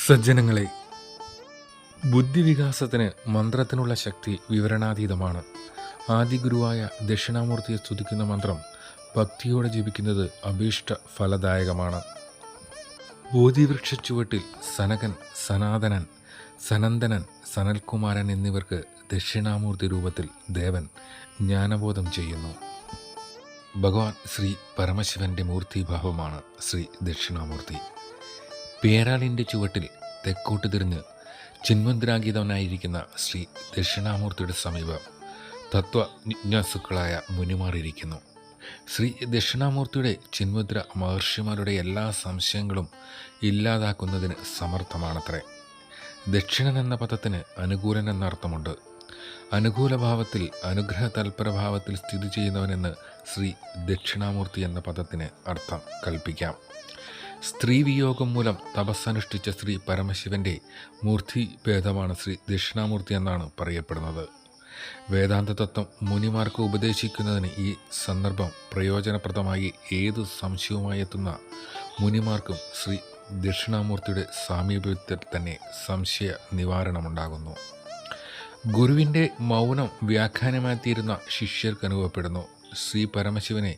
സജ്ജനങ്ങളെ, ബുദ്ധിവികാസത്തിന് മന്ത്രത്തിനുള്ള ശക്തി വിവരണാതീതമാണ്. ആദിഗുരുവായ ദക്ഷിണാമൂർത്തിയെ സ്തുതിക്കുന്ന മന്ത്രം ഭക്തിയോടെ ജപിക്കുന്നത് അഭീഷ്ട ഫലദായകമാണ്. ബോധിവൃക്ഷച്ചുവട്ടിൽ സനകൻ, സനാതനൻ, സനന്ദനൻ, സനൽകുമാരൻ എന്നിവർക്ക് ദക്ഷിണാമൂർത്തി രൂപത്തിൽ ദേവൻ ജ്ഞാനബോധം ചെയ്യുന്നു. ഭഗവാൻ ശ്രീ പരമശിവന്റെ മൂർത്തിഭാവമാണ് ശ്രീ ദക്ഷിണാമൂർത്തി. പേരാലിൻ്റെ ചുവട്ടിൽ തെക്കോട്ട് തിരിഞ്ഞ് ചിന്മന്ത്രാഗീതവനായിരിക്കുന്ന ശ്രീ ദക്ഷിണാമൂർത്തിയുടെ സമീപം തത്വജിജ്ഞാസുക്കളായ മുനിമാറിയിരിക്കുന്നു. ശ്രീ ദക്ഷിണാമൂർത്തിയുടെ ചിന്മുദ്ര മഹർഷിമാരുടെ എല്ലാ സംശയങ്ങളും ഇല്ലാതാക്കുന്നതിന് സമർത്ഥമാണത്രേ. ദക്ഷിണൻ എന്ന പദത്തിന് അനുകൂലൻ എന്ന അർത്ഥമുണ്ട്. അനുകൂല ഭാവത്തിൽ, അനുഗ്രഹ തൽപരഭാവത്തിൽ സ്ഥിതി ചെയ്യുന്നവനെന്ന് ശ്രീ ദക്ഷിണാമൂർത്തി എന്ന പദത്തിന് അർത്ഥം കൽപ്പിക്കാം. സ്ത്രീ വിയോഗം മൂലം തപസ്സനുഷ്ഠിച്ച ശ്രീ പരമശിവന്റെ മൂർത്തിഭേദമാണ് ശ്രീ ദക്ഷിണാമൂർത്തി എന്നാണ് പറയപ്പെടുന്നത്. വേദാന്ത തത്വം മുനിമാർക്ക് ഉപദേശിക്കുന്നതിന് ഈ സന്ദർഭം പ്രയോജനപ്രദമായി ഏതു സംശയവുമായി എത്തുന്ന മുനിമാർക്കും ശ്രീ ദക്ഷിണാമൂർത്തിയുടെ സാമീപ്യത്തിൽ തന്നെ സംശയ നിവാരണമുണ്ടാകുന്നു. ഗുരുവിൻ്റെ മൗനം വ്യാഖ്യാനമായിത്തീരുന്ന ശിഷ്യർക്ക് അനുഭവപ്പെടുന്നു. ശ്രീ പരമശിവനെ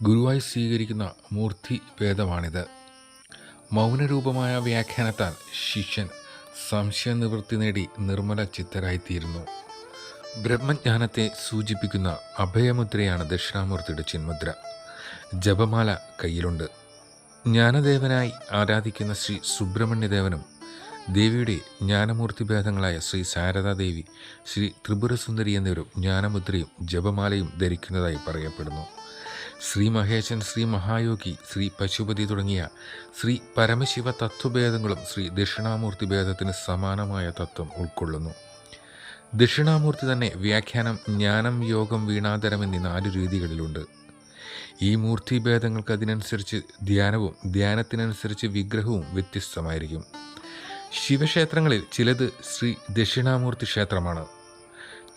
ഗുരുവായി സ്വീകരിക്കുന്ന മൂർത്തിഭേദമാണിത്. മൗനരൂപമായ വ്യാഖ്യാനത്താൽ ശിഷ്യൻ സംശയനിവൃത്തി നേടി നിർമ്മല ചിത്തരായിത്തീരുന്നു. ബ്രഹ്മജ്ഞാനത്തെ സൂചിപ്പിക്കുന്ന അഭയമുദ്രയാണ് ദക്ഷിണാമൂർത്തിയുടെ ചിന്മുദ്ര. ജപമാല കയ്യിലുണ്ട്. ജ്ഞാനദേവനായി ആരാധിക്കുന്ന ശ്രീ സുബ്രഹ്മണ്യദേവനും ദേവിയുടെ ജ്ഞാനമൂർത്തിഭേദങ്ങളായ ശ്രീ ശാരദാദേവി, ശ്രീ ത്രിപുരസുന്ദരി എന്നിവരും ജ്ഞാനമുദ്രയും ജപമാലയും ധരിക്കുന്നതായി പറയപ്പെടുന്നു. ശ്രീ മഹേശൻ, ശ്രീ മഹായോഗി, ശ്രീ പശുപതി തുടങ്ങിയ ശ്രീ പരമശിവ തത്വഭേദങ്ങളും ശ്രീ ദക്ഷിണാമൂർത്തി ഭേദത്തിന് സമാനമായ തത്വം ഉൾക്കൊള്ളുന്നു. ദക്ഷിണാമൂർത്തി തന്നെ വ്യാഖ്യാനം, ജ്ഞാനം, യോഗം, വീണാധരം എന്നീ 4 രീതികളിലുണ്ട്. ഈ മൂർത്തിഭേദങ്ങൾക്ക് അതിനനുസരിച്ച് ധ്യാനവും ധ്യാനത്തിനനുസരിച്ച് വിഗ്രഹവും വ്യത്യസ്തമായിരിക്കും. ശിവക്ഷേത്രങ്ങളിൽ ചിലത് ശ്രീ ദക്ഷിണാമൂർത്തി ക്ഷേത്രമാണ്.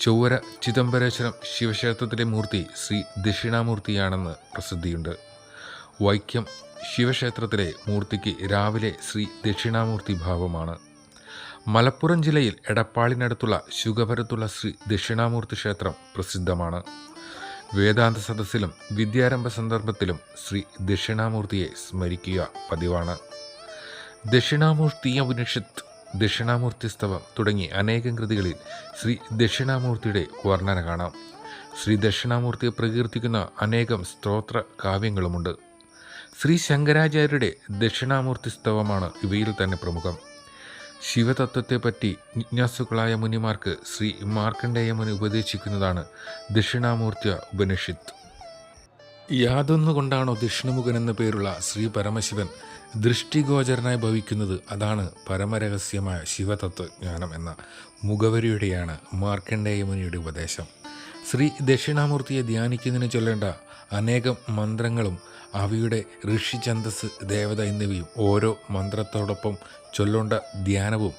ചൊവ്വര ചിദംബരേശ്വരം ശിവക്ഷേത്രത്തിലെ മൂർത്തി ശ്രീ ദക്ഷിണാമൂർത്തിയാണെന്ന് പ്രസിദ്ധിയുണ്ട്. വൈക്കം ശിവക്ഷേത്രത്തിലെ മൂർത്തിക്ക് രാവിലെ ശ്രീ ദക്ഷിണാമൂർത്തി ഭാവമാണ്. മലപ്പുറം ജില്ലയിൽ എടപ്പാളിനടുത്തുള്ള ശുഗപുരത്തുള്ള ശ്രീ ദക്ഷിണാമൂർത്തി ക്ഷേത്രം പ്രസിദ്ധമാണ്. വേദാന്ത സദസ്സിലും വിദ്യാരംഭ സന്ദർഭത്തിലും ശ്രീ ദക്ഷിണാമൂർത്തിയെ സ്മരിക്കുക പതിവാണ്. ദക്ഷിണാമൂർത്തി ഉപനിഷത്ത്, ദക്ഷിണാമൂർത്തി സ്തവം തുടങ്ങി അനേകം കൃതികളിൽ ശ്രീ ദക്ഷിണാമൂർത്തിയുടെ വർണ്ണന കാണാം. ശ്രീ ദക്ഷിണാമൂർത്തിയെ പ്രകീർത്തിക്കുന്ന അനേകം സ്തോത്ര കാവ്യങ്ങളുമുണ്ട്. ശ്രീ ശങ്കരാചാര്യരുടെ ദക്ഷിണാമൂർത്തി സ്തവമാണ് ഇവയിൽ തന്നെ പ്രമുഖം. ശിവതത്വത്തെപ്പറ്റി ജിജ്ഞാസുക്കളായ മുനിമാർക്ക് ശ്രീ മാർക്കണ്ഡേയ മുനി ഉപദേശിക്കുന്നതാണ് ദക്ഷിണാമൂർത്തി ഉപനിഷത്ത്. യാതൊന്നുകൊണ്ടാണോ ദക്ഷിണമുഖൻ എന്ന പേരുള്ള ശ്രീ പരമശിവൻ ദൃഷ്ടിഗോചരനായി ഭവിക്കുന്നത്, അതാണ് പരമരഹസ്യമായ ശിവതത്വജ്ഞാനം എന്ന മുഖവരിയുടെയാണ് മാർക്കണ്ഡേയമുനിയുടെ ഉപദേശം. ശ്രീ ദക്ഷിണാമൂർത്തിയെ ധ്യാനിക്കുന്നതിന് ചൊല്ലേണ്ട അനേകം മന്ത്രങ്ങളും അവയുടെ ഋഷിഛന്ദസ്, ദേവത എന്നിവയും ഓരോ മന്ത്രത്തോടൊപ്പം ചൊല്ലേണ്ട ധ്യാനവും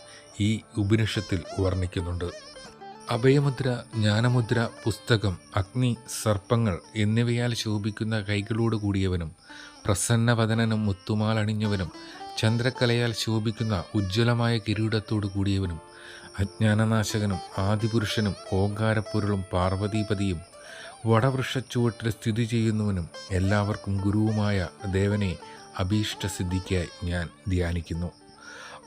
ഈ ഉപനിഷത്തിൽ വർണ്ണിക്കുന്നുണ്ട്. അഭയമുദ്ര, ജ്ഞാനമുദ്ര, പുസ്തകം, അഗ്നി, സർപ്പങ്ങൾ എന്നിവയാൽ ശോഭിക്കുന്ന കൈകളോട് കൂടിയവനും പ്രസന്നവദനനും മുത്തുമാലണിഞ്ഞവനും ചന്ദ്രക്കലയാൽ ശോഭിക്കുന്ന ഉജ്ജ്വലമായ കിരീടത്തോടു കൂടിയവനും അജ്ഞാനനാശകനും ആദിപുരുഷനും ഓങ്കാരപ്പൊരുളും പാർവതീപതിയും വടവൃക്ഷച്ചുവട്ടിൽ സ്ഥിതി ചെയ്യുന്നവനും എല്ലാവർക്കും ഗുരുവുമായ ദേവനെ അഭീഷ്ടസിദ്ധിക്കായി ഞാൻ ധ്യാനിക്കുന്നു.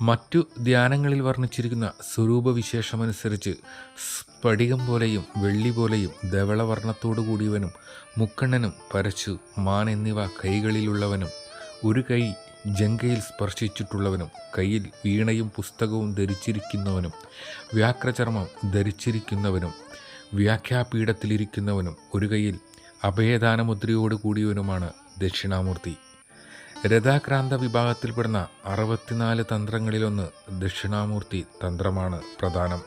മറ്റു ധ്യാനങ്ങളിൽ വർണ്ണിച്ചിരിക്കുന്ന സ്വരൂപവിശേഷമനുസരിച്ച് സ്ഫടികം പോലെയും വെള്ളി പോലെയും ധവളവർണ്ണത്തോടു കൂടിയവനും മുക്കണ്ണനും പരശു, മാൻ എന്നിവ കൈകളിലുള്ളവനും ഒരു കൈ ജങ്കയിൽ സ്പർശിച്ചിട്ടുള്ളവനും കയ്യിൽ വീണയും പുസ്തകവും ധരിച്ചിരിക്കുന്നവനും വ്യാഘ്രചർമ്മം ധരിച്ചിരിക്കുന്നവനും വ്യാഖ്യാപീഠത്തിലിരിക്കുന്നവനും ഒരു കൈയിൽ അഭയദാനമുദ്രയോട് കൂടിയവനുമാണ് ദക്ഷിണാമൂർത്തി. രഥാക്രാന്ത വിഭാഗത്തിൽപ്പെടുന്ന 64 തന്ത്രങ്ങളിലൊന്ന് ദക്ഷിണാമൂർത്തി തന്ത്രമാണ് പ്രധാനം.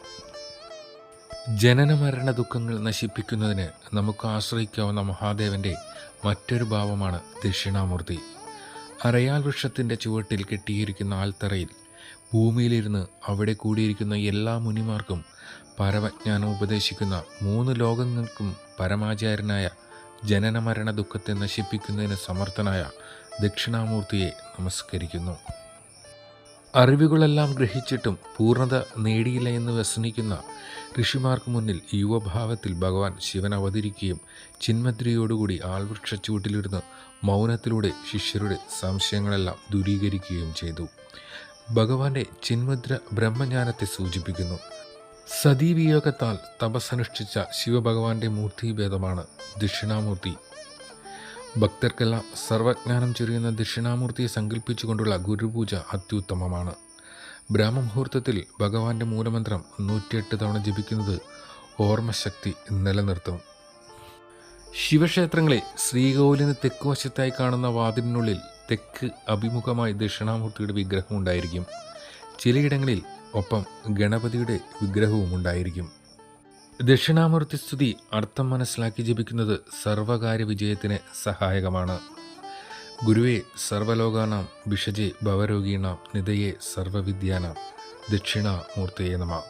ജനനമരണ ദുഃഖങ്ങൾ നശിപ്പിക്കുന്നതിന് നമുക്ക് ആശ്രയിക്കാവുന്ന മഹാദേവന്റെ മറ്റൊരു ഭാവമാണ് ദക്ഷിണാമൂർത്തി. അരയാൽ വൃക്ഷത്തിൻ്റെ ചുവട്ടിൽ കെട്ടിയിരിക്കുന്ന ആൽത്തറയിൽ ഭൂമിയിലിരുന്ന് അവിടെ കൂടിയിരിക്കുന്ന എല്ലാ മുനിമാർക്കും പരമജ്ഞാനം ഉപദേശിക്കുന്ന 3 ലോകങ്ങൾക്കും പരമാചാര്യനായ ജനനമരണ ദുഃഖത്തെ നശിപ്പിക്കുന്നതിന് സമർത്ഥനായ ദക്ഷിണാമൂർത്തിയെ നമസ്കരിക്കുന്നു. അറിവുകളെല്ലാം ഗ്രഹിച്ചിട്ടും പൂർണ്ണത നേടിയില്ല എന്ന് വ്യസനിക്കുന്ന ഋഷിമാർക്ക് മുന്നിൽ യുവഭാവത്തിൽ ഭഗവാൻ ശിവൻ അവതരിക്കുകയും ചിന്മദ്രയോടുകൂടി ആൽവൃക്ഷച്ചൂട്ടിലിരുന്ന് മൗനത്തിലൂടെ ശിഷ്യരുടെ സംശയങ്ങളെല്ലാം ദൂരീകരിക്കുകയും ചെയ്തു. ഭഗവാന്റെ ചിന്മുദ്ര ബ്രഹ്മജ്ഞാനത്തെ സൂചിപ്പിക്കുന്നു. സതീവിയോഗത്താൽ തപസ്സനുഷ്ഠിച്ച ശിവഭഗവാന്റെ മൂർത്തിഭേദമാണ് ദക്ഷിണാമൂർത്തി. ഭക്തർക്കെല്ലാം സർവജ്ഞാനം ചൊരിയുന്ന ദക്ഷിണാമൂർത്തിയെ സങ്കല്പിച്ചുകൊണ്ടുള്ള ഗുരുപൂജ അത്യുത്തമമാണ്. ബ്രഹ്മമുഹൂർത്തത്തിൽ ഭഗവാന്റെ മൂലമന്ത്രം 108 തവണ ജപിക്കുന്നത് ഓർമ്മശക്തി നിലനിർത്തും. ശിവക്ഷേത്രങ്ങളെ ശ്രീകോവിലിന് തെക്കുവശത്തായി കാണുന്ന വാതിലിനുള്ളിൽ തെക്ക് അഭിമുഖമായി ദക്ഷിണാമൂർത്തിയുടെ വിഗ്രഹം ഉണ്ടായിരിക്കും. ചിലയിടങ്ങളിൽ ഒപ്പം ഗണപതിയുടെ വിഗ്രഹവും ഉണ്ടായിരിക്കും. ദക്ഷിണാമൂർത്തി സ്തുതി അർത്ഥം മനസ്സിലാക്കി ജപിക്കുന്നത് സർവകാര്യ വിജയത്തിന് സഹായകമാണ്. ഗുരുവേ സർവലോകാനാം ഭിഷജേ ഭവരോഗീണാം നിധയേ സർവവിദ്യാനാം ദക്ഷിണാമൂർത്തയേ നമഃ.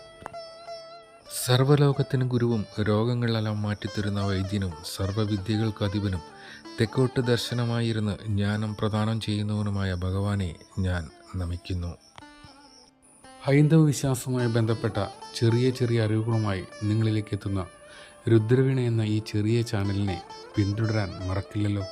സർവലോകത്തിന് ഗുരുവും രോഗങ്ങളെല്ലാം മാറ്റിത്തരുന്ന വൈദ്യനും സർവവിദ്യകൾക്ക് അധിപനും തെക്കോട്ട് ദർശനമായിരുന്ന് ജ്ഞാനം പ്രദാനം ചെയ്യുന്നവനുമായ ഭഗവാനെ ഞാൻ നമിക്കുന്നു. ഹൈന്ദവ വിശ്വാസവുമായി ബന്ധപ്പെട്ട ചെറിയ ചെറിയ അറിവുകളുമായി നിങ്ങളിലേക്ക് എത്തുന്ന രുദ്രവീണ എന്ന ഈ ചെറിയ ചാനലിനെ പിന്തുടരാൻ മറക്കില്ലല്ലോ.